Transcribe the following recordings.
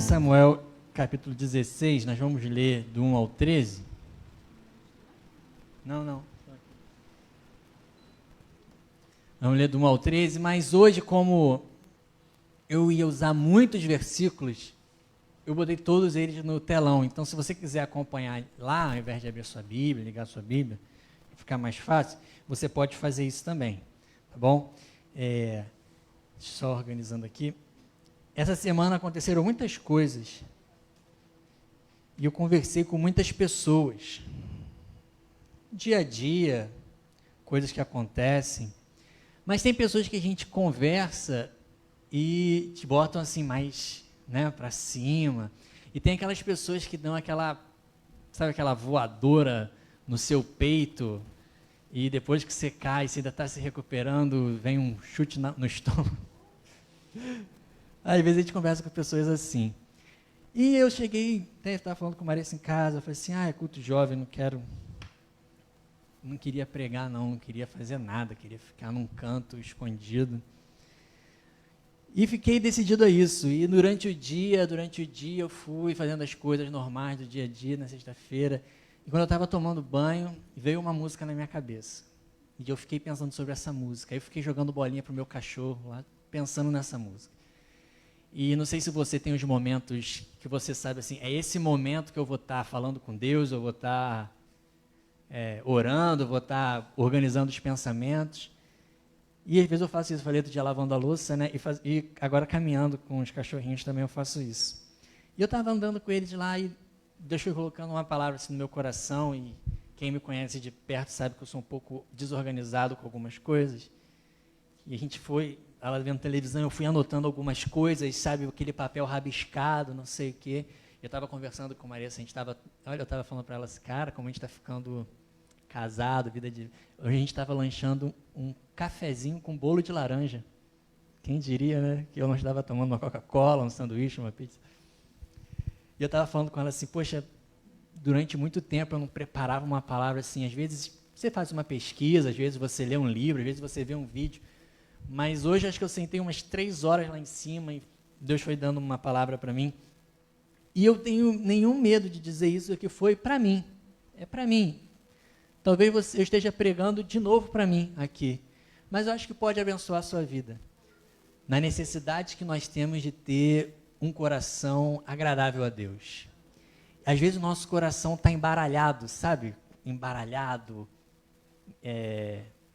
Samuel, capítulo 16, nós vamos ler do 1 ao 13. Vamos ler do 1 ao 13, mas hoje, como eu ia usar muitos versículos, eu botei todos eles no telão. Então, se você quiser acompanhar lá, ao invés de abrir sua Bíblia, ligar sua Bíblia, ficar mais fácil, você pode fazer isso também, tá bom? Só organizando aqui. Essa semana aconteceram muitas coisas e eu conversei com muitas pessoas. Dia a dia, coisas que acontecem, mas tem pessoas que a gente conversa e te botam assim mais, né, para cima, e tem aquelas pessoas que dão aquela, sabe, aquela voadora no seu peito, e depois que você cai, você ainda está se recuperando, vem um chute no estômago. Às vezes a gente conversa com pessoas assim. E eu cheguei, estava falando com o Marissa em casa, eu falei assim, é culto jovem, não queria pregar não queria fazer nada, queria ficar num canto escondido. E fiquei decidido a isso, e durante o dia eu fui fazendo as coisas normais do dia a dia, na sexta-feira, e quando eu estava tomando banho, veio uma música na minha cabeça, e eu fiquei pensando sobre essa música, aí eu fiquei jogando bolinha pro meu cachorro lá, pensando nessa música. E não sei se você tem os momentos que você sabe assim, é esse momento que eu vou estar falando com Deus, eu vou estar orando, eu vou estar organizando os pensamentos. E às vezes eu faço isso, eu falei outro dia lavando a louça, né? E agora caminhando com os cachorrinhos também eu faço isso. E eu estava andando com eles lá e Deus foi colocando uma palavra assim no meu coração, e quem me conhece de perto sabe que eu sou um pouco desorganizado com algumas coisas. E a gente ela vendo televisão, eu fui anotando algumas coisas, sabe, aquele papel rabiscado, não sei o quê. Eu estava conversando com a Marissa, eu estava falando para ela assim, cara, como a gente está ficando casado, hoje a gente estava lanchando um cafezinho com bolo de laranja. Quem diria, né, que eu não estava tomando uma Coca-Cola, um sanduíche, uma pizza. E eu estava falando com ela assim, poxa, durante muito tempo eu não preparava uma palavra assim, às vezes você faz uma pesquisa, às vezes você lê um livro, às vezes você vê um vídeo, mas hoje acho que eu sentei umas 3 horas lá em cima e Deus foi dando uma palavra para mim. E eu tenho nenhum medo de dizer isso, que foi para mim. É para mim. Talvez eu esteja pregando de novo para mim aqui. Mas eu acho que pode abençoar a sua vida. Na necessidade que nós temos de ter um coração agradável a Deus. Às vezes o nosso coração está embaralhado, sabe? Embaralhado,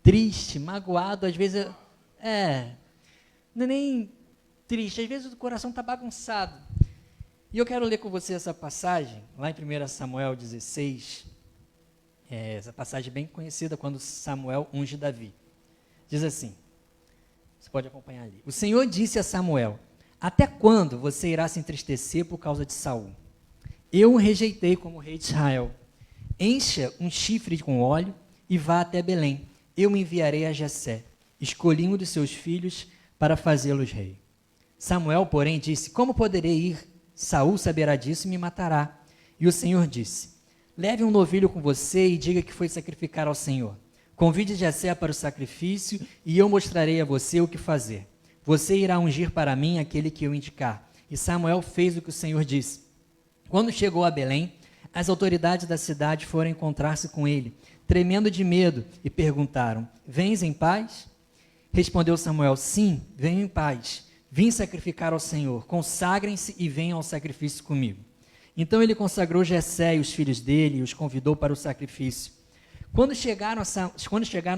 triste, magoado. Às vezes, não é nem triste. Às vezes o coração está bagunçado. E eu quero ler com você essa passagem, lá em 1 Samuel 16, essa passagem bem conhecida, quando Samuel unge Davi. Diz assim, você pode acompanhar ali. O Senhor disse a Samuel, até quando você irá se entristecer por causa de Saul? Eu o rejeitei como rei de Israel. Encha um chifre com óleo e vá até Belém. Eu me enviarei a Jessé. Escolhi um dos seus filhos para fazê-los rei. Samuel, porém, disse, como poderei ir? Saul saberá disso e me matará. E o Senhor disse, leve um novilho com você e diga que foi sacrificar ao Senhor. Convide Jessé para o sacrifício e eu mostrarei a você o que fazer. Você irá ungir para mim aquele que eu indicar. E Samuel fez o que o Senhor disse. Quando chegou a Belém, as autoridades da cidade foram encontrar-se com ele, tremendo de medo, e perguntaram, vens em paz? Respondeu Samuel, sim, venho em paz. Vim sacrificar ao Senhor, consagrem-se e venham ao sacrifício comigo. Então ele consagrou Jessé e os filhos dele e os convidou para o sacrifício. Quando chegaram,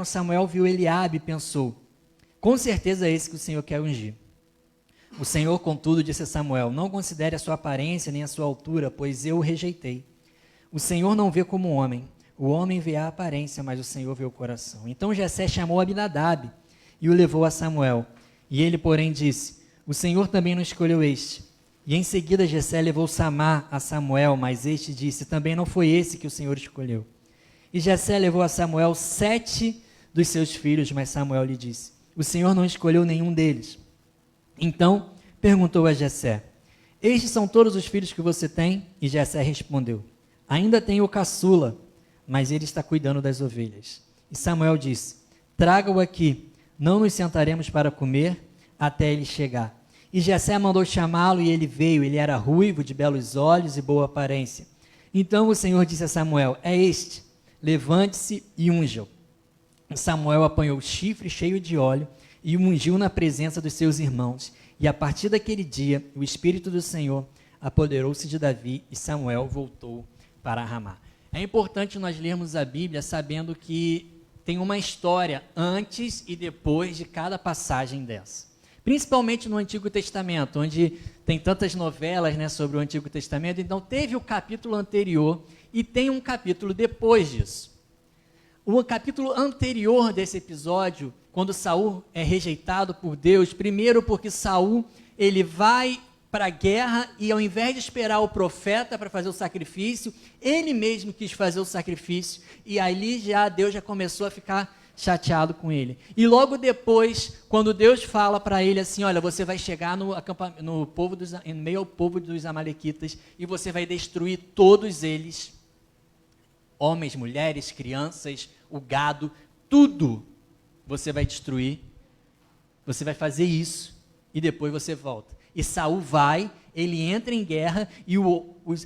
Samuel viu Eliabe e pensou, com certeza é esse que o Senhor quer ungir. O Senhor, contudo, disse a Samuel, não considere a sua aparência nem a sua altura, pois eu o rejeitei. O Senhor não vê como o homem vê a aparência, mas o Senhor vê o coração. Então Jessé chamou Abinadab e o levou a Samuel. E ele, porém, disse, o Senhor também não escolheu este. E em seguida Jessé levou Samá a Samuel, mas este disse, também não foi esse que o Senhor escolheu. E Jessé levou a Samuel 7 dos seus filhos, mas Samuel lhe disse, o Senhor não escolheu nenhum deles. Então perguntou a Jessé, estes são todos os filhos que você tem? E Jessé respondeu, ainda tenho o caçula, mas ele está cuidando das ovelhas. E Samuel disse, traga-o aqui, não nos sentaremos para comer até ele chegar. E Jessé mandou chamá-lo e ele veio. Ele era ruivo, de belos olhos e boa aparência. Então o Senhor disse a Samuel: é este, levante-se e unja-o. Samuel apanhou o chifre cheio de óleo e o ungiu na presença dos seus irmãos. E a partir daquele dia, o Espírito do Senhor apoderou-se de Davi e Samuel voltou para Ramá. É importante nós lermos a Bíblia sabendo que tem uma história antes e depois de cada passagem dessa. Principalmente no Antigo Testamento, onde tem tantas novelas, né, sobre o Antigo Testamento. Então teve o capítulo anterior e tem um capítulo depois disso. O capítulo anterior desse episódio, quando Saul é rejeitado por Deus, primeiro porque Saul ele vai para a guerra e ao invés de esperar o profeta para fazer o sacrifício, ele mesmo quis fazer o sacrifício e ali Deus já começou a ficar chateado com ele. E logo depois, quando Deus fala para ele assim, olha, você vai chegar em meio ao povo dos amalequitas e você vai destruir todos eles, homens, mulheres, crianças, o gado, tudo você vai destruir, você vai fazer isso e depois você volta. E Saul vai, ele entra em guerra e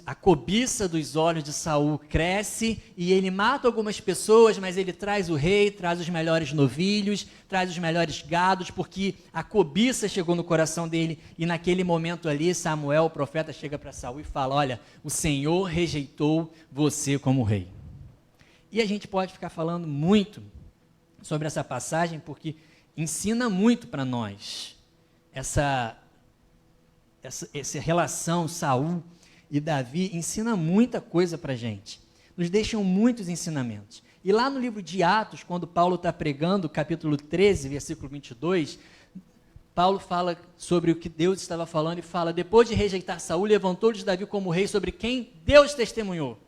a cobiça dos olhos de Saul cresce e ele mata algumas pessoas, mas ele traz o rei, traz os melhores novilhos, traz os melhores gados, porque a cobiça chegou no coração dele e naquele momento ali Samuel, o profeta, chega para Saul e fala, olha, o Senhor rejeitou você como rei. E a gente pode ficar falando muito sobre essa passagem porque ensina muito para nós essa relação Saul e Davi ensina muita coisa para a gente, nos deixam muitos ensinamentos. E lá no livro de Atos, quando Paulo está pregando, capítulo 13, versículo 22, Paulo fala sobre o que Deus estava falando e fala, depois de rejeitar Saul, levantou-lhes Davi como rei sobre quem Deus testemunhou.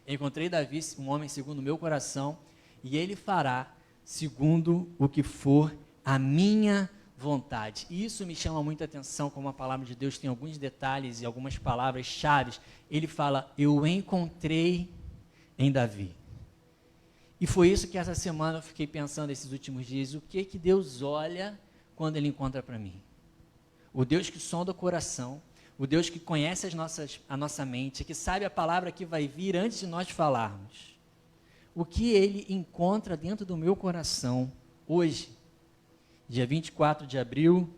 Encontrei Davi, um homem segundo o meu coração, e ele fará segundo o que for a minha vontade. E isso me chama muita atenção, como a palavra de Deus tem alguns detalhes e algumas palavras chaves. Ele fala, eu encontrei em Davi. E foi isso que essa semana eu fiquei pensando esses últimos dias, o que Deus olha quando Ele encontra para mim? O Deus que sonda o coração, o Deus que conhece a nossa mente, que sabe a palavra que vai vir antes de nós falarmos. O que Ele encontra dentro do meu coração hoje? Dia 24 de abril,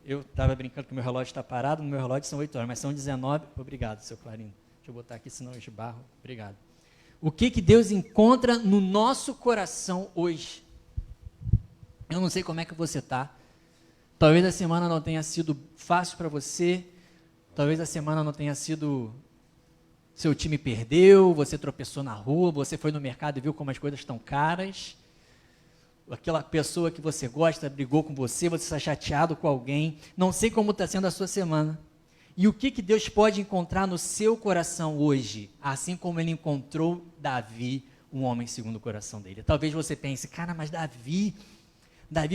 eu estava brincando que o meu relógio está parado, no meu relógio são 8 horas, mas são 19, obrigado, seu Clarinho, deixa eu botar aqui, senão eu esbarro, obrigado. O que Deus encontra no nosso coração hoje? Eu não sei como é que você está, talvez a semana não tenha sido fácil para você, talvez a semana não tenha sido, seu time perdeu, você tropeçou na rua, você foi no mercado e viu como as coisas estão caras, aquela pessoa que você gosta brigou com você está chateado com alguém, não sei como está sendo a sua semana, e o que Deus pode encontrar no seu coração hoje, assim como Ele encontrou Davi, um homem segundo o coração dele. Talvez você pense, cara, mas Davi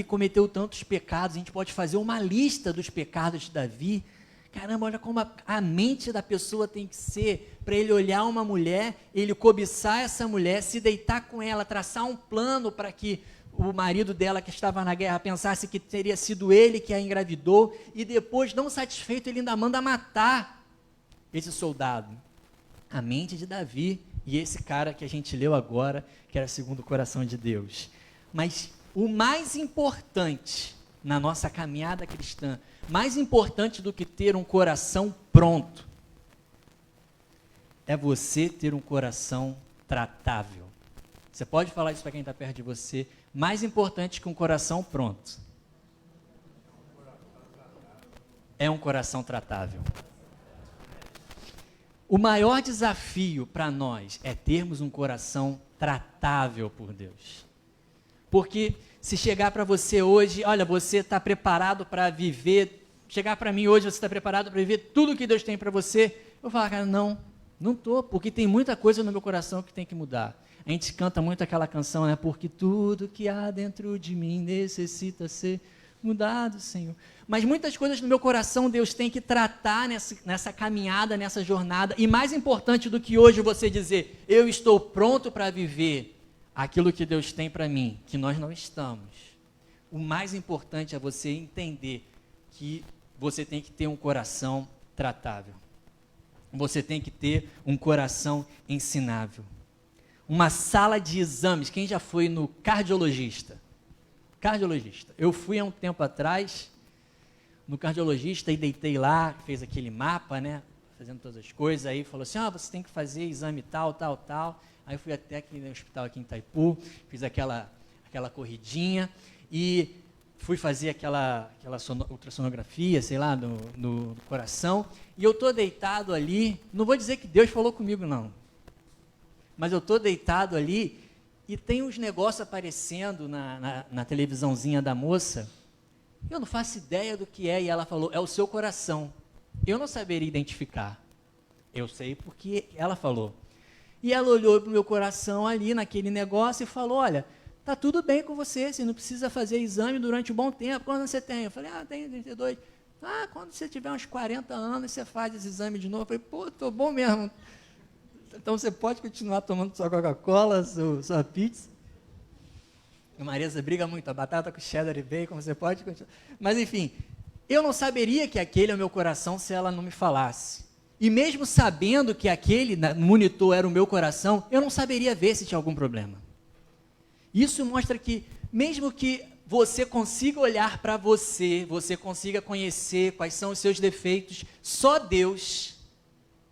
cometeu tantos pecados, a gente pode fazer uma lista dos pecados de Davi, caramba, olha como a mente da pessoa tem que ser, para ele olhar uma mulher, ele cobiçar essa mulher, se deitar com ela, traçar um plano para que o marido dela que estava na guerra pensasse que teria sido ele que a engravidou, e depois, não satisfeito, ele ainda manda matar esse soldado. A mente de Davi e esse cara que a gente leu agora, que era segundo o coração de Deus. Mas o mais importante na nossa caminhada cristã, mais importante do que ter um coração pronto, é você ter um coração tratável. Você pode falar isso para quem está perto de você, mais importante que um coração pronto, é um coração tratável. O maior desafio para nós é termos um coração tratável por Deus. Porque se chegar para você hoje, olha, você está preparado para viver, chegar para mim hoje, você está preparado para viver tudo que Deus tem para você, eu vou falar, cara, não estou, porque tem muita coisa no meu coração que tem que mudar. A gente canta muito aquela canção, né? Porque tudo que há dentro de mim necessita ser mudado, Senhor. Mas muitas coisas no meu coração Deus tem que tratar nessa caminhada, nessa jornada. E mais importante do que hoje você dizer, eu estou pronto para viver aquilo que Deus tem para mim, que nós não estamos. O mais importante é você entender que você tem que ter um coração tratável. Você tem que ter um coração ensinável. Uma sala de exames. Quem já foi no cardiologista? Cardiologista. Eu fui há um tempo atrás no cardiologista e deitei lá, fez aquele mapa, né? Fazendo todas as coisas. Aí falou assim, você tem que fazer exame tal, tal, tal. Aí eu fui até aqui no hospital aqui em Itaipu, fiz aquela corridinha e fui fazer aquela ultrassonografia, sei lá, no coração. E eu estou deitado ali, não vou dizer que Deus falou comigo, não. Mas eu estou deitado ali e tem uns negócios aparecendo na televisãozinha da moça. Eu não faço ideia do que é. E ela falou, é o seu coração. Eu não saberia identificar. Eu sei porque ela falou. E ela olhou para o meu coração ali naquele negócio e falou, olha, tá tudo bem com você não precisa fazer exame durante um bom tempo. Quando você tem? Eu falei, tenho 32. Quando você tiver uns 40 anos, você faz esse exame de novo. Eu falei, tô bom mesmo. Então você pode continuar tomando sua Coca-Cola, sua pizza. A Marisa briga muito, a batata com cheddar e bacon, você pode continuar. Mas enfim, eu não saberia que aquele é o meu coração se ela não me falasse. E mesmo sabendo que aquele monitor era o meu coração, eu não saberia ver se tinha algum problema. Isso mostra que, mesmo que você consiga olhar para você consiga conhecer quais são os seus defeitos, só Deus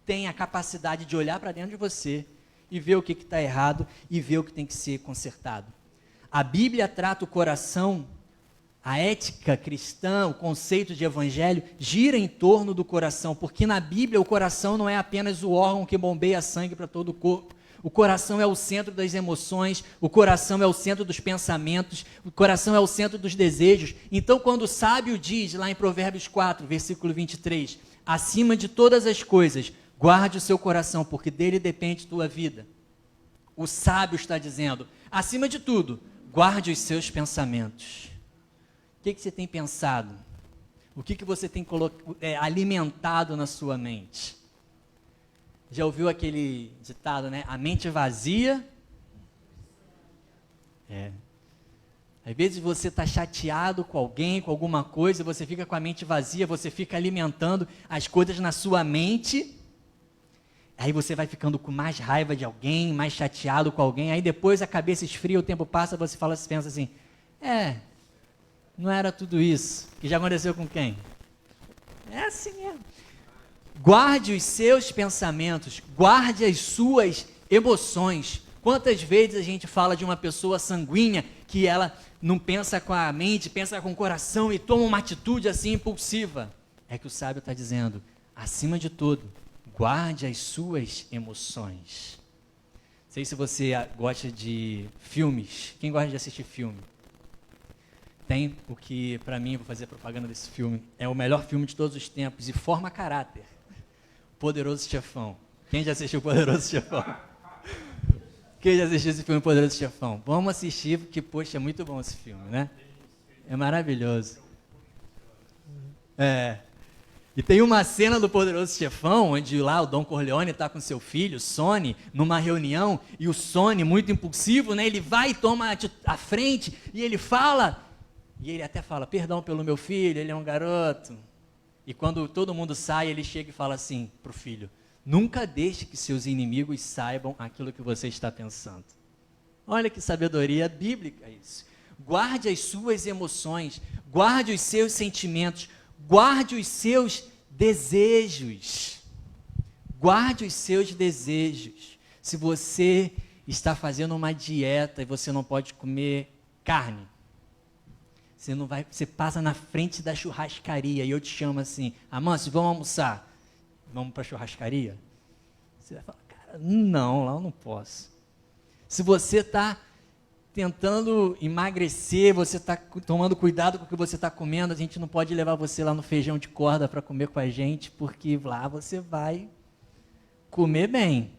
tem a capacidade de olhar para dentro de você e ver o que está errado e ver o que tem que ser consertado. A Bíblia trata o coração, a ética cristã, o conceito de evangelho, gira em torno do coração, porque na Bíblia o coração não é apenas o órgão que bombeia sangue para todo o corpo. O coração é o centro das emoções, o coração é o centro dos pensamentos, o coração é o centro dos desejos. Então, quando o sábio diz, lá em Provérbios 4, versículo 23, acima de todas as coisas, guarde o seu coração, porque dele depende tua vida. O sábio está dizendo, acima de tudo, guarde os seus pensamentos. O que você tem pensado? O que você tem alimentado na sua mente? Já ouviu aquele ditado, né? A mente vazia. Às vezes você está chateado com alguém, com alguma coisa, você fica com a mente vazia, você fica alimentando as coisas na sua mente. Aí você vai ficando com mais raiva de alguém, mais chateado com alguém. Aí depois a cabeça esfria, o tempo passa, você pensa assim, não era tudo isso. Que já aconteceu com quem? É assim mesmo. Guarde os seus pensamentos, guarde as suas emoções. Quantas vezes a gente fala de uma pessoa sanguínea que ela não pensa com a mente, pensa com o coração e toma uma atitude assim impulsiva? É que o sábio está dizendo, acima de tudo, guarde as suas emoções. Não sei se você gosta de filmes. Quem gosta de assistir filme? Tem o que, para mim, vou fazer propaganda desse filme, é o melhor filme de todos os tempos e forma caráter. Poderoso Chefão. Quem já assistiu Poderoso Chefão? Quem já assistiu esse filme Poderoso Chefão? Vamos assistir, porque, poxa, é muito bom esse filme, né? É maravilhoso. E tem uma cena do Poderoso Chefão, onde lá o Don Corleone está com seu filho, Sonny, numa reunião, e o Sonny, muito impulsivo, né? Ele vai e toma a frente, e ele fala, e ele até fala, perdão pelo meu filho, ele é um garoto. E quando todo mundo sai, ele chega e fala assim para o filho, nunca deixe que seus inimigos saibam aquilo que você está pensando. Olha que sabedoria bíblica isso. Guarde as suas emoções, guarde os seus sentimentos, guarde os seus desejos. Guarde os seus desejos. Se você está fazendo uma dieta e você não pode comer carne, você passa na frente da churrascaria e eu te chamo assim, Amâncio, vamos almoçar? Vamos para a churrascaria? Você vai falar, cara, não, lá eu não posso. Se você está tentando emagrecer, você está tomando cuidado com o que você está comendo, a gente não pode levar você lá no feijão de corda para comer com a gente, porque lá você vai comer bem.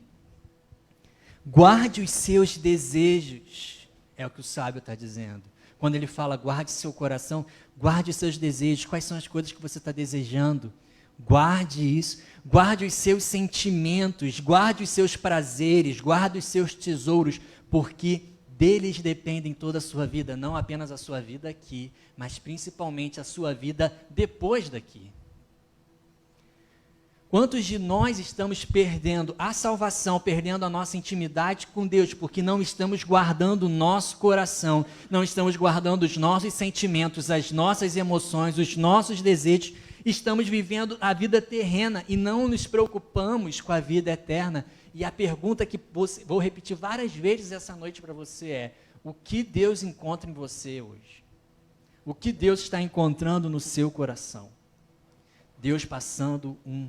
Guarde os seus desejos, é o que o sábio está dizendo. Quando ele fala, guarde seu coração, guarde os seus desejos. Quais são as coisas que você está desejando? Guarde isso. Guarde os seus sentimentos, guarde os seus prazeres, guarde os seus tesouros, porque deles dependem toda a sua vida, não apenas a sua vida aqui, mas principalmente a sua vida depois daqui. Quantos de nós estamos perdendo a salvação, perdendo a nossa intimidade com Deus, porque não estamos guardando o nosso coração, não estamos guardando os nossos sentimentos, as nossas emoções, os nossos desejos, estamos vivendo a vida terrena e não nos preocupamos com a vida eterna. E a pergunta que vou repetir várias vezes essa noite para você é: o que Deus encontra em você hoje? O que Deus está encontrando no seu coração? Deus passando um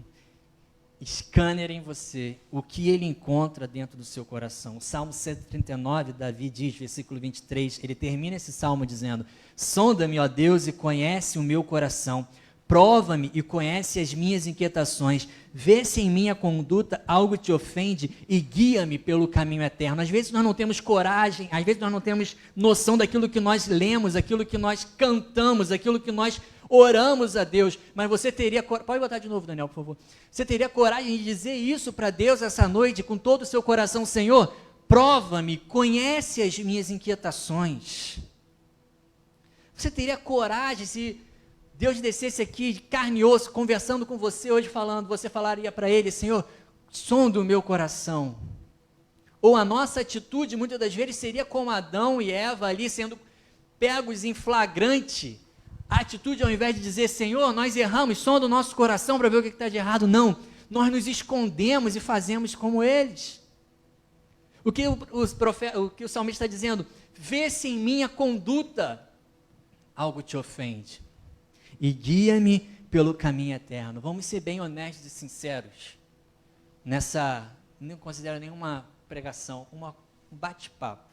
scanner em você, o que ele encontra dentro do seu coração. O Salmo 139, Davi diz, versículo 23, ele termina esse salmo dizendo: sonda-me, ó Deus, e conhece o meu coração, prova-me e conhece as minhas inquietações, vê se em minha conduta algo te ofende e guia-me pelo caminho eterno. Às vezes nós não temos coragem, às vezes nós não temos noção daquilo que nós lemos, aquilo que nós cantamos, aquilo que nós oramos a Deus, mas você teria, pode botar de novo, Daniel, por favor, você teria coragem de dizer isso para Deus essa noite, com todo o seu coração: Senhor, prova-me, conhece as minhas inquietações. Você teria coragem, se Deus descesse aqui de carne e osso, conversando com você hoje, falando, você falaria para Ele: Senhor, sonda o meu coração? Ou a nossa atitude, muitas das vezes, seria como Adão e Eva ali, sendo pegos em flagrante. A atitude, ao invés de dizer: Senhor, nós erramos, sonda o nosso coração para ver o que está de errado, não, nós nos escondemos e fazemos como eles. O que o salmista está dizendo? Vê se em minha conduta algo te ofende e guia-me pelo caminho eterno. Vamos ser bem honestos e sinceros nessa, não considero nenhuma pregação, um bate-papo.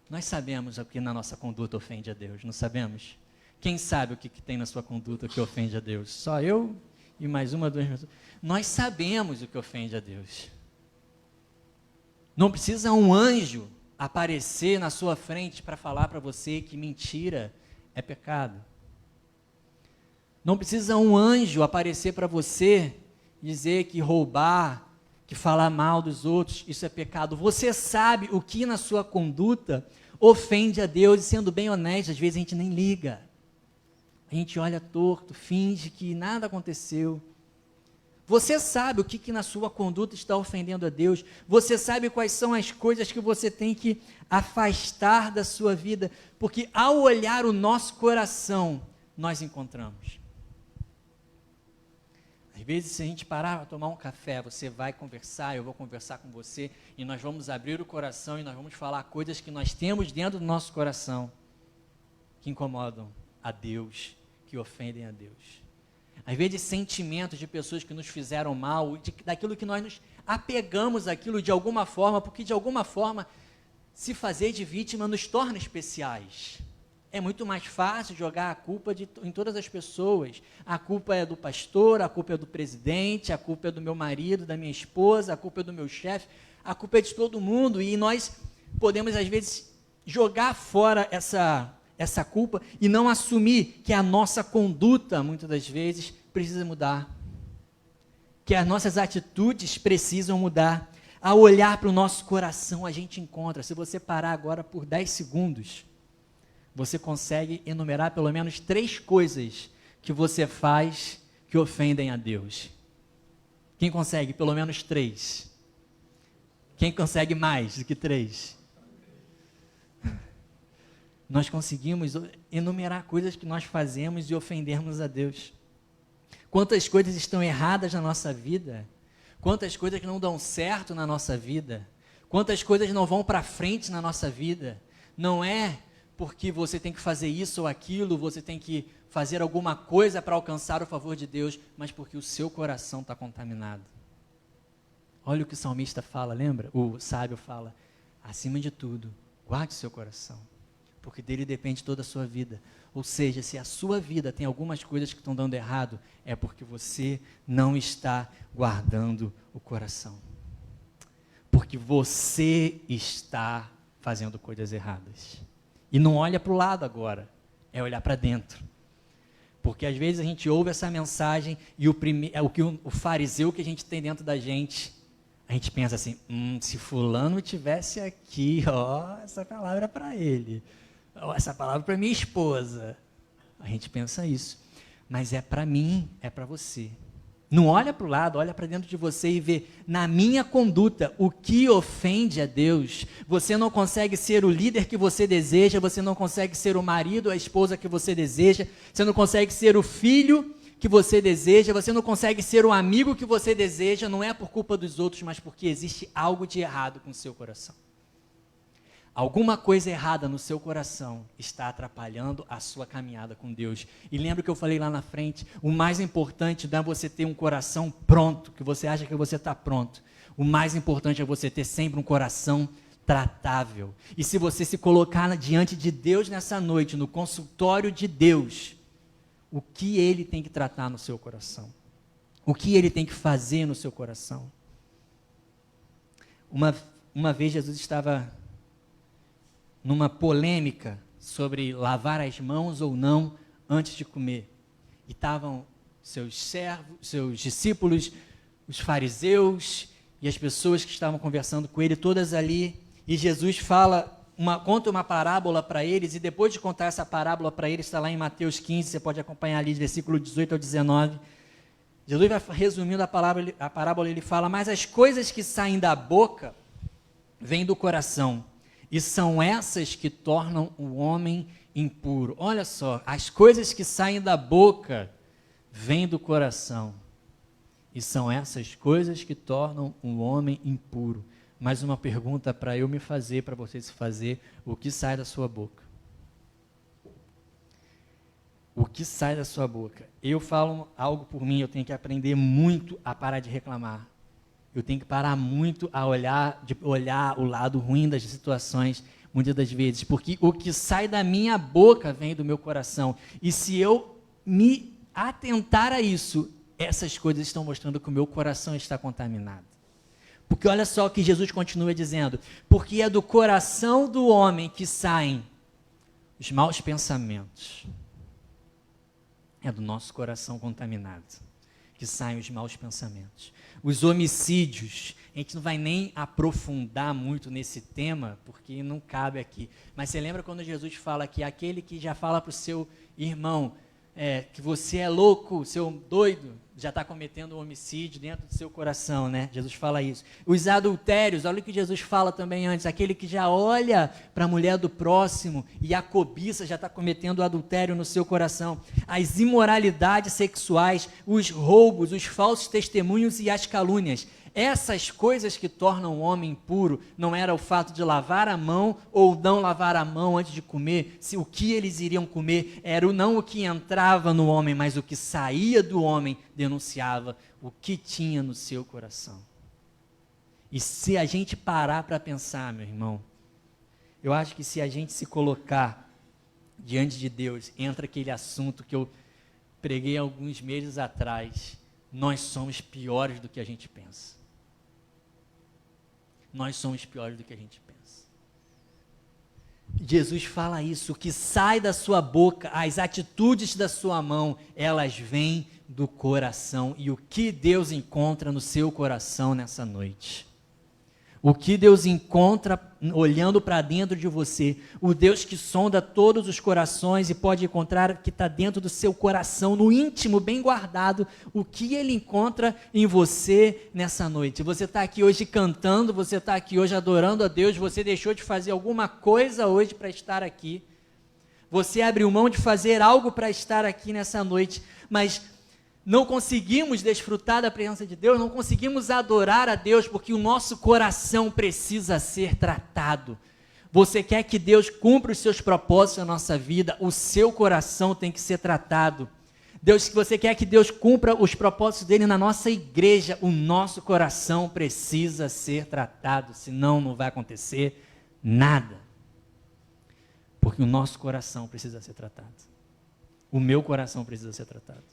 Nós sabemos o que na nossa conduta ofende a Deus, não sabemos? Quem sabe o que tem na sua conduta que ofende a Deus? Só eu e mais uma, duas pessoas. Nós sabemos o que ofende a Deus. Não precisa um anjo aparecer na sua frente para falar para você que mentira é pecado. Não precisa um anjo aparecer para você dizer que roubar, que falar mal dos outros, isso é pecado. Você sabe o que na sua conduta ofende a Deus, e sendo bem honesto, às vezes a gente nem liga. A gente olha torto, finge que nada aconteceu. Você sabe o que na sua conduta está ofendendo a Deus. Você sabe quais são as coisas que você tem que afastar da sua vida. Porque ao olhar o nosso coração, nós encontramos. Às vezes, se a gente parar para tomar um café, você vai conversar, eu vou conversar com você, e nós vamos abrir o coração e nós vamos falar coisas que nós temos dentro do nosso coração, que incomodam a Deus, que ofendem a Deus. Às vezes, sentimentos de pessoas que nos fizeram mal, daquilo que nós nos apegamos àquilo de alguma forma, porque de alguma forma, se fazer de vítima nos torna especiais. É muito mais fácil jogar a culpa em todas as pessoas. A culpa é do pastor, a culpa é do presidente, a culpa é do meu marido, da minha esposa, a culpa é do meu chefe, a culpa é de todo mundo, e nós podemos, às vezes, jogar fora essa culpa e não assumir que a nossa conduta, muitas das vezes, precisa mudar, que as nossas atitudes precisam mudar. Ao olhar para o nosso coração, a gente encontra. Se você parar agora por 10 segundos, você consegue enumerar pelo menos 3 coisas que você faz que ofendem a Deus. Quem consegue pelo menos 3? Quem consegue mais do que 3? Nós conseguimos enumerar coisas que nós fazemos e ofendermos a Deus. Quantas coisas estão erradas na nossa vida? Quantas coisas não dão certo na nossa vida? Quantas coisas não vão para frente na nossa vida? Não é porque você tem que fazer isso ou aquilo, você tem que fazer alguma coisa para alcançar o favor de Deus, mas porque o seu coração está contaminado. Olha o que o salmista fala, lembra? O sábio fala: acima de tudo, guarde o seu coração, porque dele depende toda a sua vida. Ou seja, se a sua vida tem algumas coisas que estão dando errado, é porque você não está guardando o coração. Porque você está fazendo coisas erradas. E não olha para o lado agora, é olhar para dentro. Porque às vezes a gente ouve essa mensagem e o fariseu que a gente tem dentro da gente, A gente pensa assim, se fulano tivesse aqui, ó, essa palavra é para ele, ó, essa palavra é para minha esposa. A gente pensa isso, mas é para mim, é para você. Não olha para o lado, olha para dentro de você e vê, na minha conduta, o que ofende a Deus. Você não consegue ser o líder que você deseja, você não consegue ser o marido, a esposa que você deseja, você não consegue ser o filho que você deseja, você não consegue ser o amigo que você deseja, não é por culpa dos outros, mas porque existe algo de errado com o seu coração. Alguma coisa errada no seu coração está atrapalhando a sua caminhada com Deus. E lembra que eu falei lá na frente, o mais importante não é você ter um coração pronto, que você acha que você está pronto. O mais importante é você ter sempre um coração tratável. E se você se colocar diante de Deus nessa noite, no consultório de Deus, o que Ele tem que tratar no seu coração? O que Ele tem que fazer no seu coração? Uma vez Jesus estava numa polêmica sobre lavar as mãos ou não antes de comer. E estavam seus servos, seus discípulos, os fariseus e as pessoas que estavam conversando com ele, todas ali. E Jesus conta uma parábola para eles, e depois de contar essa parábola para eles, está lá em Mateus 15, você pode acompanhar ali, versículo 18 ao 19. Jesus vai resumindo a parábola, ele fala, mas as coisas que saem da boca vêm do coração, e são essas que tornam o homem impuro. Olha só, as coisas que saem da boca vêm do coração. E são essas coisas que tornam o homem impuro. Mais uma pergunta para eu me fazer, para você se fazer. O que sai da sua boca? O que sai da sua boca? Eu falo algo por mim, eu tenho que aprender muito a parar de reclamar. Eu tenho que parar muito a olhar o lado ruim das situações, muitas das vezes, porque o que sai da minha boca vem do meu coração. E se eu me atentar a isso, essas coisas estão mostrando que o meu coração está contaminado. Porque olha só o que Jesus continua dizendo, porque é do coração do homem que saem os maus pensamentos. É do nosso coração contaminado que saem os maus pensamentos. Os homicídios, a gente não vai nem aprofundar muito nesse tema, porque não cabe aqui. Mas você lembra quando Jesus fala que aquele que já fala para o seu irmão que você é louco, seu doido, já está cometendo um homicídio dentro do seu coração, né? Jesus fala isso. Os adultérios, olha o que Jesus fala também antes, aquele que já olha para a mulher do próximo e a cobiça já está cometendo adultério no seu coração. As imoralidades sexuais, os roubos, os falsos testemunhos e as calúnias. Essas coisas que tornam o homem impuro não era o fato de lavar a mão ou não lavar a mão antes de comer, se o que eles iriam comer era não o que entrava no homem, mas o que saía do homem denunciava o que tinha no seu coração. E se a gente parar para pensar, meu irmão, eu acho que se a gente se colocar diante de Deus, entra aquele assunto que eu preguei alguns meses atrás, nós somos piores do que a gente pensa. Nós somos piores do que a gente pensa. Jesus fala isso, o que sai da sua boca, as atitudes da sua mão, elas vêm do coração. E o que Deus encontra no seu coração nessa noite? O que Deus encontra olhando para dentro de você? O Deus que sonda todos os corações e pode encontrar o que está dentro do seu coração, no íntimo, bem guardado, o que Ele encontra em você nessa noite. Você está aqui hoje cantando, você está aqui hoje adorando a Deus, você deixou de fazer alguma coisa hoje para estar aqui. Você abriu mão de fazer algo para estar aqui nessa noite, mas não conseguimos desfrutar da presença de Deus, não conseguimos adorar a Deus, porque o nosso coração precisa ser tratado. Você quer que Deus cumpra os seus propósitos na nossa vida, o seu coração tem que ser tratado. Você quer que Deus cumpra os propósitos dele na nossa igreja, o nosso coração precisa ser tratado, senão não vai acontecer nada. Porque o nosso coração precisa ser tratado. O meu coração precisa ser tratado.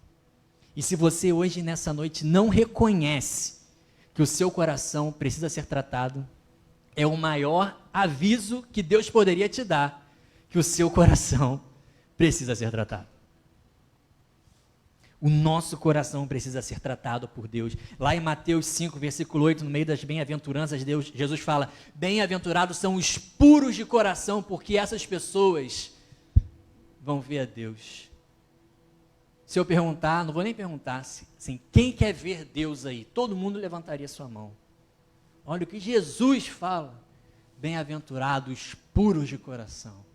E se você hoje, nessa noite, não reconhece que o seu coração precisa ser tratado, é o maior aviso que Deus poderia te dar, que o seu coração precisa ser tratado. O nosso coração precisa ser tratado por Deus. Lá em Mateus 5, versículo 8, no meio das bem-aventuranças, Jesus fala: bem-aventurados são os puros de coração, porque essas pessoas vão ver a Deus. Se eu perguntar, não vou nem perguntar, assim, quem quer ver Deus aí? Todo mundo levantaria sua mão. Olha o que Jesus fala: bem-aventurados puros de coração,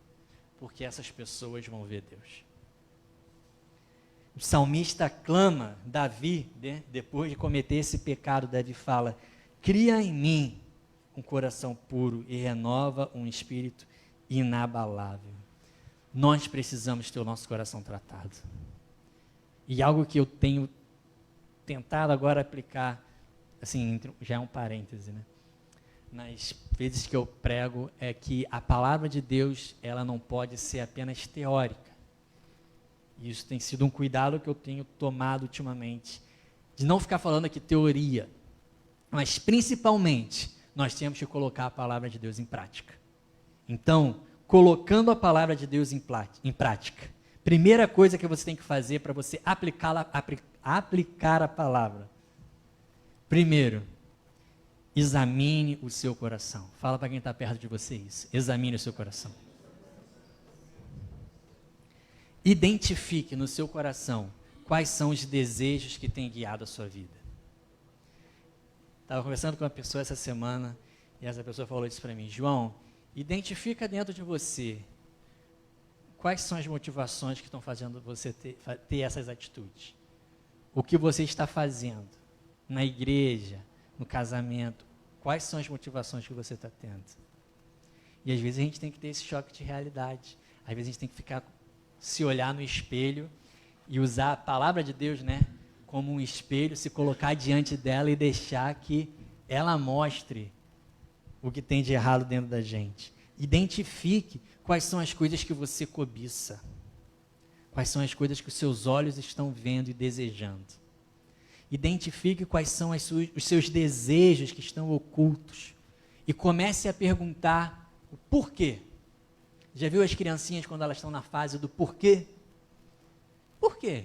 porque essas pessoas vão ver Deus. O salmista clama, Davi, né, depois de cometer esse pecado, Davi fala: cria em mim um coração puro e renova um espírito inabalável. Nós precisamos ter o nosso coração tratado. E algo que eu tenho tentado agora aplicar, assim, já é um parêntese, né? Nas vezes que eu prego, é que a palavra de Deus, ela não pode ser apenas teórica. Isso tem sido um cuidado que eu tenho tomado ultimamente, de não ficar falando aqui teoria, mas principalmente, nós temos que colocar a palavra de Deus em prática. Então, colocando a palavra de Deus em prática, primeira coisa que você tem que fazer para você aplicar a palavra, primeiro, examine o seu coração. Fala para quem está perto de você isso. Examine o seu coração. Identifique no seu coração quais são os desejos que têm guiado a sua vida. Estava conversando com uma pessoa essa semana e essa pessoa falou isso para mim: João, identifica dentro de você quais são as motivações que estão fazendo você ter essas atitudes. O que você está fazendo na igreja, no casamento, quais são as motivações que você está tendo? E às vezes a gente tem que ter esse choque de realidade. Às vezes a gente tem que se olhar no espelho e usar a palavra de Deus, né, como um espelho, se colocar diante dela e deixar que ela mostre o que tem de errado dentro da gente. Identifique quais são as coisas que você cobiça, quais são as coisas que os seus olhos estão vendo e desejando. Identifique quais são os seus desejos que estão ocultos e comece a perguntar o porquê. Já viu as criancinhas quando elas estão na fase do porquê? Por quê?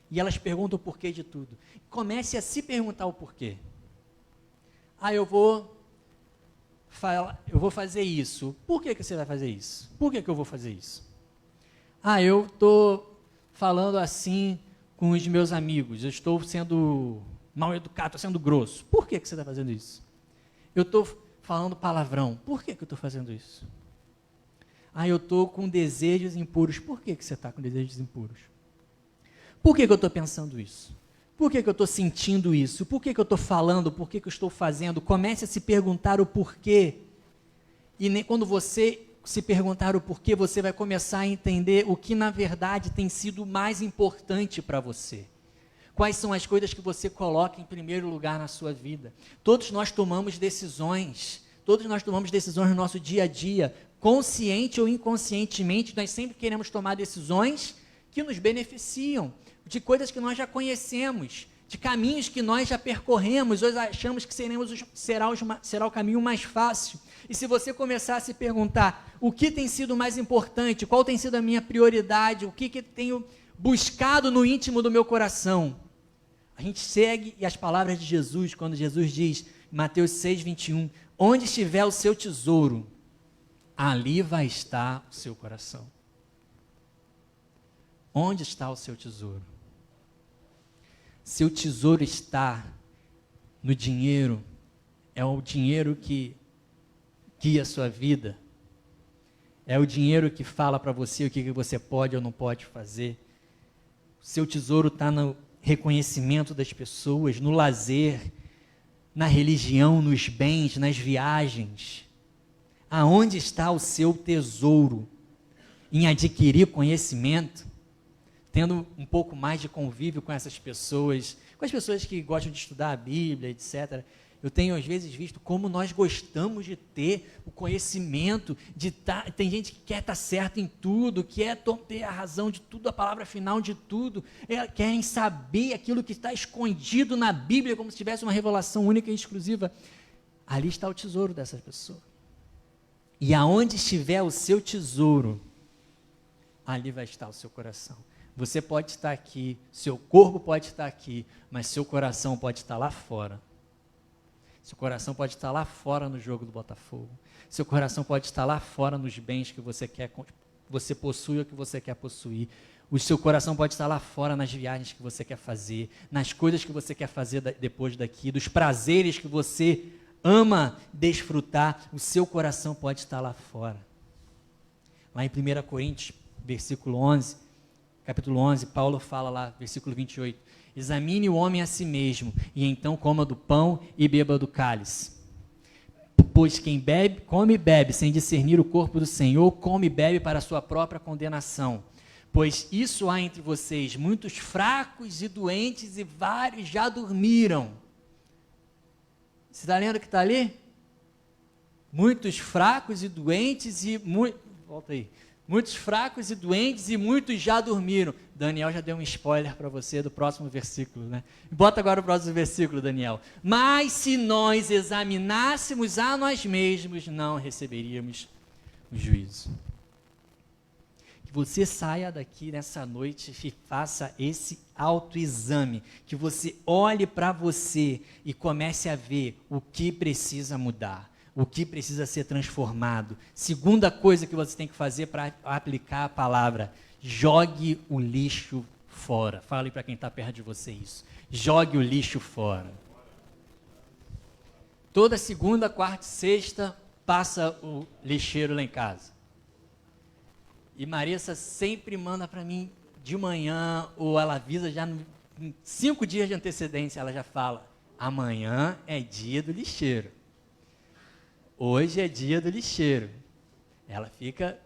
E elas perguntam o porquê de tudo. Comece a se perguntar o porquê. Eu vou fazer isso. Por que você vai fazer isso? Por que eu vou fazer isso? Eu estou falando assim com os meus amigos. Eu estou sendo mal educado, estou sendo grosso. Por que você está fazendo isso? Eu estou falando palavrão. Por que eu estou fazendo isso? Eu estou com desejos impuros. Por que você está com desejos impuros? Por que eu estou pensando isso? Por que eu estou sentindo isso? Por que eu estou falando? Por que eu estou fazendo? Comece a se perguntar o porquê. E quando você se perguntar o porquê, você vai começar a entender o que na verdade tem sido mais importante para você. Quais são as coisas que você coloca em primeiro lugar na sua vida? Todos nós tomamos decisões no nosso dia a dia, consciente ou inconscientemente. Nós sempre queremos tomar decisões que nos beneficiam, de coisas que nós já conhecemos, de caminhos que nós já percorremos, hoje achamos que será o caminho mais fácil. E se você começar a se perguntar o que tem sido mais importante, qual tem sido a minha prioridade, o que tenho buscado no íntimo do meu coração, a gente segue as palavras de Jesus, quando Jesus diz, em Mateus 6, 21, onde estiver o seu tesouro, ali vai estar o seu coração. Onde está o seu tesouro? Seu tesouro está no dinheiro, é o dinheiro que guia a sua vida, é o dinheiro que fala para você o que você pode ou não pode fazer. Seu tesouro está no reconhecimento das pessoas, no lazer, na religião, nos bens, nas viagens. Aonde está o seu tesouro? Em adquirir conhecimento, tendo um pouco mais de convívio com essas pessoas, com as pessoas que gostam de estudar a Bíblia, etc. Eu tenho, às vezes, visto como nós gostamos de ter o conhecimento, tem gente que quer estar certo em tudo, quer ter a razão de tudo, a palavra final de tudo, querem saber aquilo que está escondido na Bíblia, como se tivesse uma revelação única e exclusiva. Ali está o tesouro dessas pessoas. E aonde estiver o seu tesouro, ali vai estar o seu coração. Você pode estar aqui, seu corpo pode estar aqui, mas seu coração pode estar lá fora. Seu coração pode estar lá fora no jogo do Botafogo. Seu coração pode estar lá fora nos bens que você quer, você possui ou que você quer possuir. O seu coração pode estar lá fora nas viagens que você quer fazer, nas coisas que você quer fazer depois daqui, dos prazeres que você ama desfrutar. O seu coração pode estar lá fora. Lá em 1 Coríntios, capítulo 11, Paulo fala lá, versículo 28, examine o homem a si mesmo, e então coma do pão e beba do cálice. Pois quem bebe, come e bebe, sem discernir o corpo do Senhor, come e bebe para a sua própria condenação. Pois isso há entre vocês muitos fracos e doentes, e vários já dormiram. Você está lendo o que está ali? Muitos fracos e doentes e... Volta aí. Muitos fracos e doentes e muitos já dormiram. Daniel já deu um spoiler para você do próximo versículo, né? Bota agora o próximo versículo, Daniel. Mas se nós examinássemos a nós mesmos, não receberíamos o juízo. Que você saia daqui nessa noite e faça esse autoexame. Que você olhe para você e comece a ver o que precisa mudar. O que precisa ser transformado. Segunda coisa que você tem que fazer para aplicar a palavra: jogue o lixo fora. Fale para quem está perto de você isso. Jogue o lixo fora. Toda segunda, quarta e sexta passa o lixeiro lá em casa. E Marissa sempre manda para mim de manhã, ou ela avisa já em 5 dias de antecedência, ela já fala: amanhã é dia do lixeiro. Hoje é dia do lixeiro. Ela fica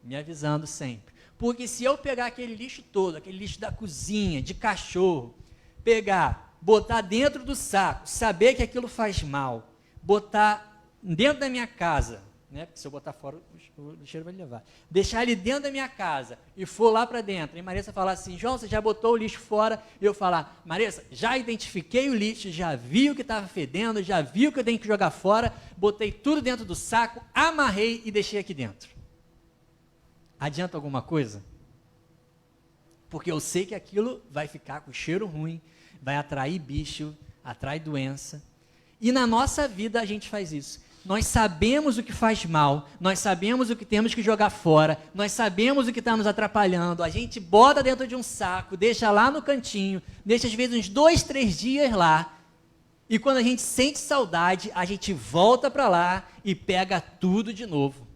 me avisando sempre. Porque se eu pegar aquele lixo todo, aquele lixo da cozinha, de cachorro, pegar, botar dentro do saco, saber que aquilo faz mal, botar dentro da minha casa, né? Porque se eu botar fora, o lixeiro vai levar. Deixar ele dentro da minha casa e for lá para dentro. E Marissa falar assim: João, você já botou o lixo fora? E eu falar: Marissa, já identifiquei o lixo, já vi o que estava fedendo, já vi o que eu tenho que jogar fora, botei tudo dentro do saco, amarrei e deixei aqui dentro. Adianta alguma coisa? Porque eu sei que aquilo vai ficar com cheiro ruim, vai atrair bicho, atrai doença. E na nossa vida a gente faz isso. Nós sabemos o que faz mal, nós sabemos o que temos que jogar fora, nós sabemos o que está nos atrapalhando, a gente bota dentro de um saco, deixa lá no cantinho, deixa às vezes uns 2, 3 dias lá, e quando a gente sente saudade, a gente volta para lá e pega tudo de novo.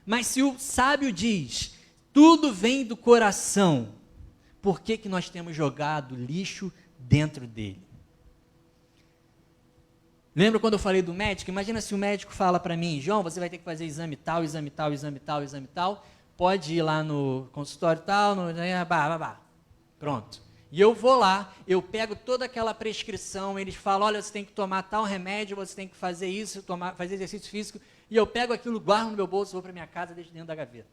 Mas se o sábio diz, tudo vem do coração, por que que nós temos jogado lixo dentro dele? Lembra quando eu falei do médico? Imagina se o médico fala para mim: João, você vai ter que fazer exame tal, exame tal, exame tal, exame tal, pode ir lá no consultório tal, pronto. E eu vou lá, eu pego toda aquela prescrição, eles falam: olha, você tem que tomar tal remédio, você tem que fazer isso, fazer exercício físico, e eu pego aquilo, guardo no meu bolso, vou para minha casa, deixo dentro da gaveta.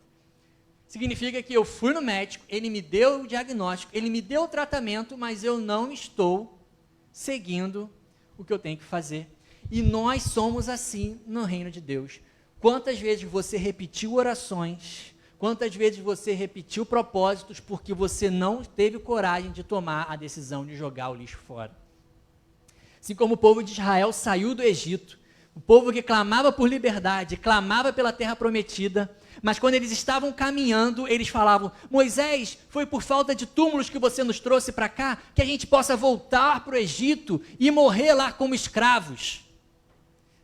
Significa que eu fui no médico, ele me deu o diagnóstico, ele me deu o tratamento, mas eu não estou seguindo o que eu tenho que fazer. E nós somos assim no reino de Deus. Quantas vezes você repetiu orações, quantas vezes você repetiu propósitos porque você não teve coragem de tomar a decisão de jogar o lixo fora. Assim como o povo de Israel saiu do Egito, o povo que clamava por liberdade, clamava pela terra prometida, mas quando eles estavam caminhando, eles falavam: Moisés, foi por falta de túmulos que você nos trouxe para cá, que a gente possa voltar para o Egito e morrer lá como escravos.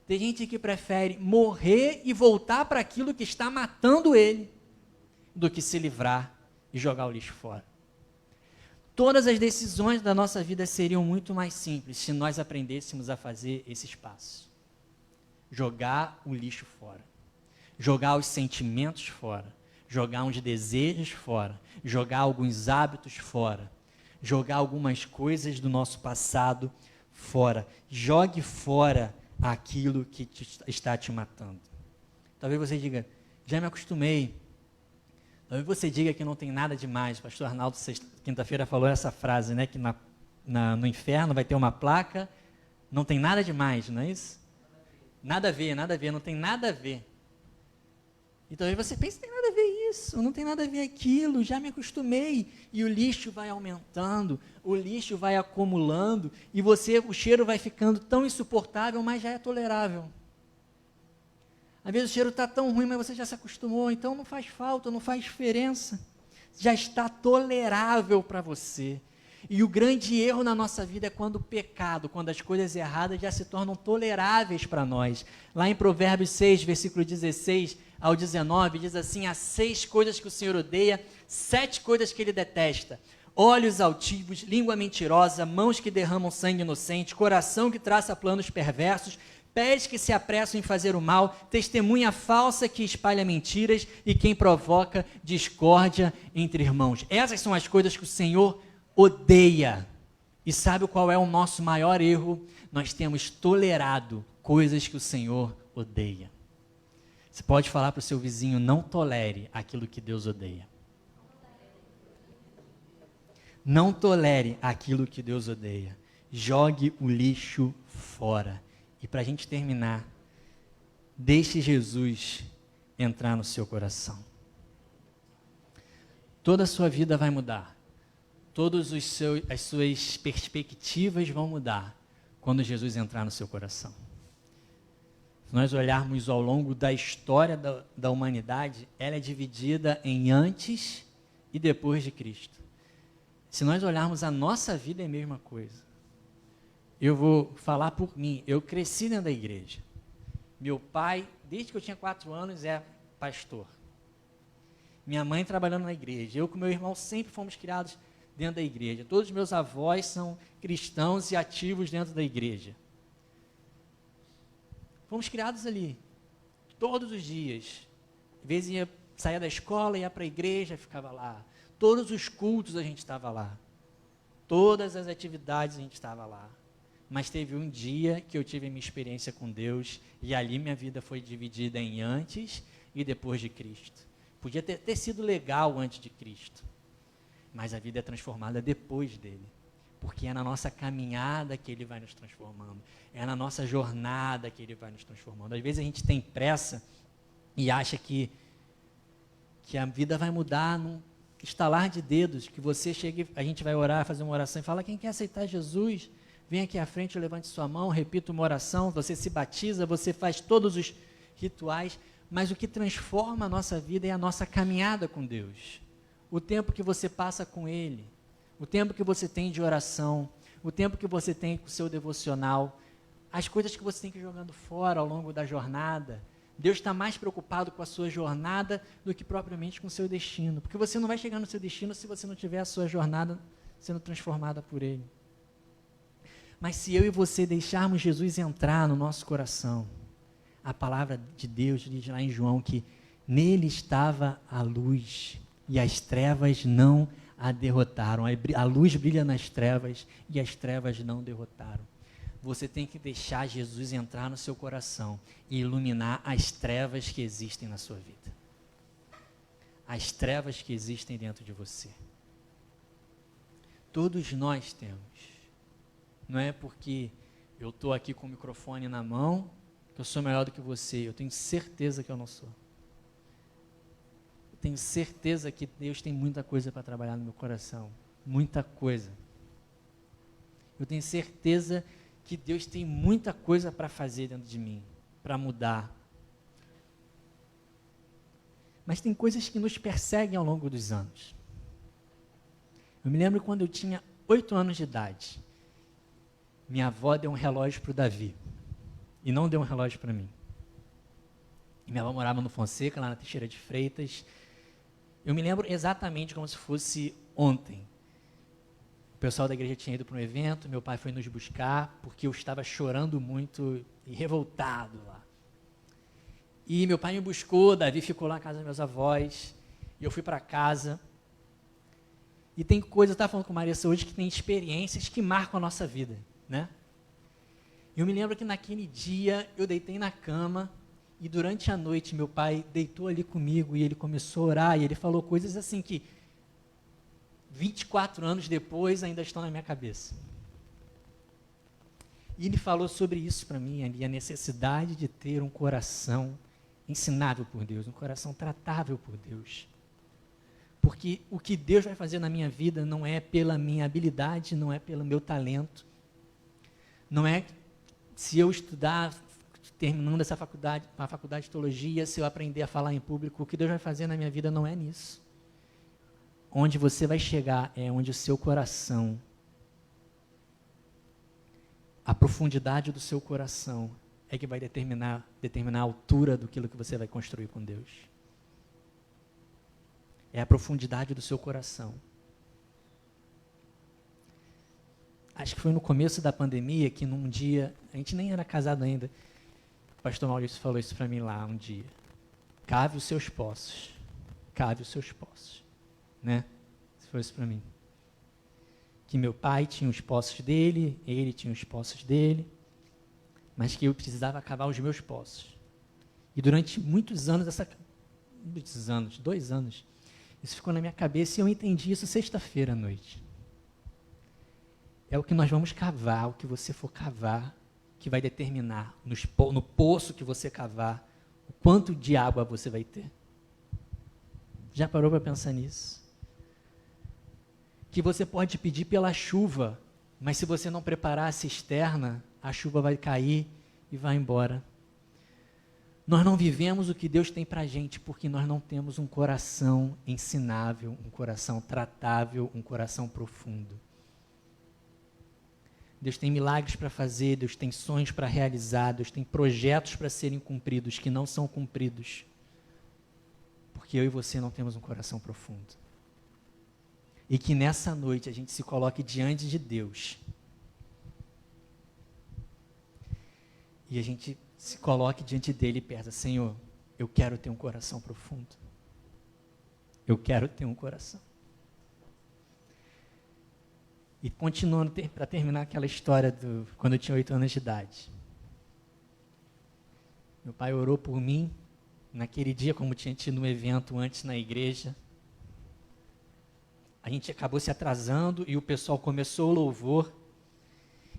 Tem gente que prefere morrer e voltar para aquilo que está matando ele, do que se livrar e jogar o lixo fora. Todas as decisões da nossa vida seriam muito mais simples se nós aprendêssemos a fazer esses passos. Jogar o lixo fora. Jogar os sentimentos fora. Jogar uns desejos fora. Jogar alguns hábitos fora. Jogar algumas coisas do nosso passado fora. Jogue fora aquilo que está te matando. Talvez você diga: já me acostumei. Talvez você diga que não tem nada demais. O pastor Arnaldo, quinta-feira, falou essa frase, né? Que no inferno vai ter uma placa, não tem nada demais, não é isso? Nada a ver, não tem nada a ver. E talvez você pense, não tem nada a ver isso, não tem nada a ver aquilo, já me acostumei. E o lixo vai aumentando, o lixo vai acumulando, e o cheiro vai ficando tão insuportável, mas já é tolerável. Às vezes o cheiro está tão ruim, mas você já se acostumou, então não faz falta, não faz diferença. Já está tolerável para você. E o grande erro na nossa vida é quando o pecado, quando as coisas erradas já se tornam toleráveis para nós. Lá em Provérbios 6, versículo 16 ao 19, diz assim: há 6 coisas que o Senhor odeia, 7 coisas que ele detesta: olhos altivos, língua mentirosa, mãos que derramam sangue inocente, coração que traça planos perversos, pés que se apressam em fazer o mal, testemunha falsa que espalha mentiras e quem provoca discórdia entre irmãos. Essas são as coisas que o Senhor odeia. E sabe qual é o nosso maior erro? Nós temos tolerado coisas que o Senhor odeia. Você pode falar para o seu vizinho: não tolere aquilo que Deus odeia. Não tolere aquilo que Deus odeia. Jogue o lixo fora. E para a gente terminar, deixe Jesus entrar no seu coração. Toda a sua vida vai mudar. Todas as suas perspectivas vão mudar quando Jesus entrar no seu coração. Se nós olharmos ao longo da história da humanidade, ela é dividida em antes e depois de Cristo. Se nós olharmos a nossa vida, é a mesma coisa. Eu vou falar por mim, eu cresci dentro da igreja. Meu pai, desde que eu tinha 4 anos, é pastor. Minha mãe trabalhando na igreja. Eu com meu irmão sempre fomos criados dentro da igreja. Todos os meus avós são cristãos e ativos dentro da igreja. Fomos criados ali, todos os dias. Às vezes saía da escola, ia para a igreja, ficava lá. Todos os cultos a gente estava lá. Todas as atividades a gente estava lá. Mas teve um dia que eu tive a minha experiência com Deus e ali minha vida foi dividida em antes e depois de Cristo. Podia ter sido legal antes de Cristo, mas a vida é transformada depois dele. Porque é na nossa caminhada que ele vai nos transformando. É na nossa jornada que ele vai nos transformando. Às vezes a gente tem pressa e acha que a vida vai mudar num estalar de dedos, que você chegue, a gente vai orar, fazer uma oração e fala: quem quer aceitar Jesus, vem aqui à frente, levante sua mão, repita uma oração, você se batiza, você faz todos os rituais, mas o que transforma a nossa vida é a nossa caminhada com Deus. O tempo que você passa com Ele, o tempo que você tem de oração, o tempo que você tem com o seu devocional, as coisas que você tem que ir jogando fora ao longo da jornada. Deus está mais preocupado com a sua jornada do que propriamente com o seu destino, porque você não vai chegar no seu destino se você não tiver a sua jornada sendo transformada por Ele. Mas se eu e você deixarmos Jesus entrar no nosso coração, a palavra de Deus diz lá em João que nele estava a luz e as trevas não a derrotaram. A luz brilha nas trevas e as trevas não derrotaram. Você tem que deixar Jesus entrar no seu coração e iluminar as trevas que existem na sua vida. As trevas que existem dentro de você. Todos nós temos. Não é porque eu estou aqui com o microfone na mão que eu sou melhor do que você. Eu tenho certeza que eu não sou. Eu tenho certeza que Deus tem muita coisa para trabalhar no meu coração. Muita coisa. Eu tenho certeza que Deus tem muita coisa para fazer dentro de mim, para mudar. Mas tem coisas que nos perseguem ao longo dos anos. Eu me lembro quando eu tinha 8 anos de idade. Minha avó deu um relógio para o Davi. E não deu um relógio para mim. E minha avó morava no Fonseca, lá na Teixeira de Freitas. Eu me lembro exatamente como se fosse ontem. O pessoal da igreja tinha ido para um evento, meu pai foi nos buscar, porque eu estava chorando muito e revoltado lá. E meu pai me buscou, Davi ficou lá na casa dos meus avós, e eu fui para casa. E tem coisa, eu estava falando com a Marissa hoje, que tem experiências que marcam a nossa vida, né? Eu me lembro que naquele dia eu deitei na cama, e durante a noite meu pai deitou ali comigo, e ele começou a orar, e ele falou coisas assim que 24 anos depois ainda estão na minha cabeça. E ele falou sobre isso para mim, a necessidade de ter um coração ensinável por Deus, um coração tratável por Deus. Porque o que Deus vai fazer na minha vida não é pela minha habilidade, não é pelo meu talento, não é se eu estudar, terminando essa faculdade, a faculdade de teologia, se eu aprender a falar em público, o que Deus vai fazer na minha vida não é nisso. Onde você vai chegar é onde o seu coração, a profundidade do seu coração é que vai determinar a altura daquilo que você vai construir com Deus. É a profundidade do seu coração. Acho que foi no começo da pandemia que num dia, a gente nem era casado ainda, o pastor Maurício falou isso para mim lá um dia. Cave os seus poços. Cave os seus poços. Né? Isso foi isso para mim. Que meu pai tinha os poços dele, ele tinha os poços dele, mas que eu precisava cavar os meus poços. E durante muitos anos, 2 anos, isso ficou na minha cabeça e eu entendi isso sexta-feira à noite. É o que nós vamos cavar, o que você for cavar, que vai determinar no poço que você cavar, o quanto de água você vai ter. Já parou para pensar nisso? Que você pode pedir pela chuva, mas se você não preparar a cisterna, a chuva vai cair e vai embora. Nós não vivemos o que Deus tem para a gente porque nós não temos um coração ensinável, um coração tratável, um coração profundo. Deus tem milagres para fazer, Deus tem sonhos para realizar, Deus tem projetos para serem cumpridos que não são cumpridos porque eu e você não temos um coração profundo. E que nessa noite a gente se coloque diante de Deus. E a gente se coloque diante dele e peça, Senhor, eu quero ter um coração profundo. Eu quero ter um coração. E continuando, para terminar aquela história quando eu tinha 8 anos de idade. Meu pai orou por mim, naquele dia, como tinha tido um evento antes na igreja. A gente acabou se atrasando e o pessoal começou o louvor.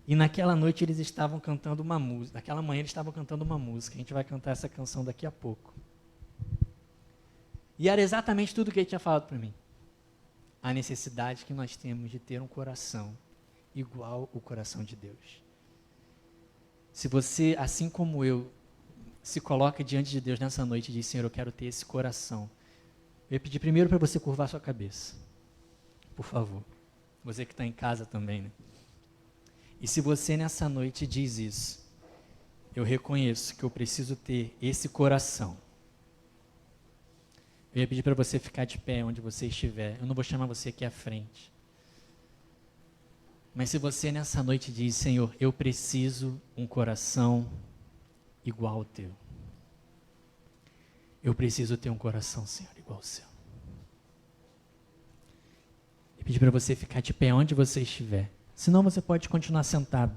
E naquela noite eles estavam cantando uma música. Naquela manhã eles estavam cantando uma música. A gente vai cantar essa canção daqui a pouco. E era exatamente tudo que ele tinha falado para mim. A necessidade que nós temos de ter um coração igual o coração de Deus. Se você, assim como eu, se coloca diante de Deus nessa noite e diz, Senhor, eu quero ter esse coração. Eu ia pedir primeiro para você curvar sua cabeça. Por favor. Você que está em casa também, né? E se você nessa noite diz isso, eu reconheço que eu preciso ter esse coração. Eu ia pedir para você ficar de pé onde você estiver. Eu não vou chamar você aqui à frente. Mas se você nessa noite diz, Senhor, eu preciso um coração igual ao teu. Eu preciso ter um coração, Senhor, igual ao seu. Eu pedi para você ficar de pé onde você estiver. Senão você pode continuar sentado.